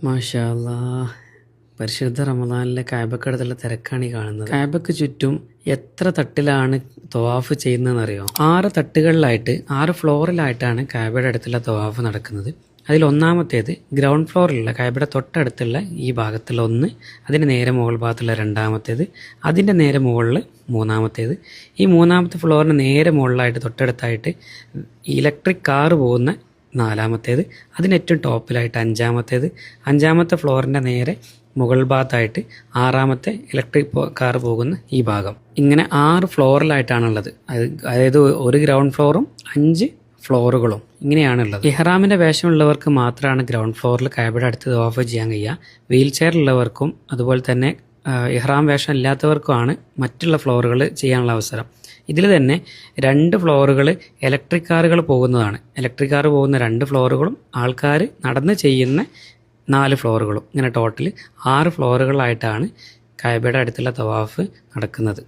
മാഷാ അല്ലാഹ്. പരിശുദ്ധ റമദാനിലെ കഅബക്കടുത്തുള്ള തിരക്കാണ് ഈ കാണുന്നത്. കഅബക്ക് ചുറ്റും എത്ര തട്ടിലാണ് തവാഫ് ചെയ്യുന്നതെന്നറിയോ? 6 തട്ടുകളിലായിട്ട് 6 ഫ്ലോറിലായിട്ടാണ് കഅബയുടെ അടുത്തുള്ള തവാഫ് നടക്കുന്നത്. അതിൽ ഒന്നാമത്തേത് ഗ്രൗണ്ട് ഫ്ലോറിലുള്ള കഅബയുടെ തൊട്ടടുത്തുള്ള ഈ ഭാഗത്തുള്ള ഒന്ന്, അതിൻ്റെ നേരെ മുകൾ ഭാഗത്തുള്ള രണ്ടാമത്തേത്, അതിൻ്റെ നേരെ മുകളിൽ മൂന്നാമത്തേത്, ഈ മൂന്നാമത്തെ ഫ്ലോറിന് നേരെ മുകളിലായിട്ട് തൊട്ടടുത്തായിട്ട് ഇലക്ട്രിക് കാറ് പോകുന്ന നാലാമത്തേത്, അതിനേറ്റവും ടോപ്പിലായിട്ട് അഞ്ചാമത്തെ ഫ്ലോറിൻ്റെ നേരെ മുകൾ ഭാഗത്തായിട്ട് ആറാമത്തെ ഇലക്ട്രിക് കാർ പോകുന്ന ഈ ഭാഗം. ഇങ്ങനെ 6 ഫ്ലോറിലായിട്ടാണുള്ളത്. അതായത് ഒരു ഗ്രൗണ്ട് ഫ്ലോറും 5 ഫ്ലോറുകളും ഇങ്ങനെയാണുള്ളത്. ഇഹ്റാമിൻ്റെ വേഷമുള്ളവർക്ക് മാത്രമാണ് ഗ്രൗണ്ട് ഫ്ലോറിൽ കഅബയുടെ അടുത്ത് തവാഫ് ചെയ്യാൻ കഴിയുക. വീൽ ചെയറുള്ളവർക്കും അതുപോലെ തന്നെ ഇഹ്റാം വേഷം ഇല്ലാത്തവർക്കുമാണ് മറ്റുള്ള ഫ്ലോറുകൾ ചെയ്യാനുള്ള അവസരം. ഇതിൽ തന്നെ 2 ഫ്ലോറുകൾ ഇലക്ട്രിക് കാറുകൾ പോകുന്നതാണ്. ഇലക്ട്രിക് കാർ പോകുന്ന 2 ഫ്ലോറുകളും ആൾക്കാർ നടന്ന് ചെയ്യുന്ന 4 ഫ്ലോറുകളും, ഇങ്ങനെ ടോട്ടൽ 6 ഫ്ലോറുകളായിട്ടാണ് കഅബയുടെ അടുത്തുള്ള തവാഫ് നടക്കുന്നത്.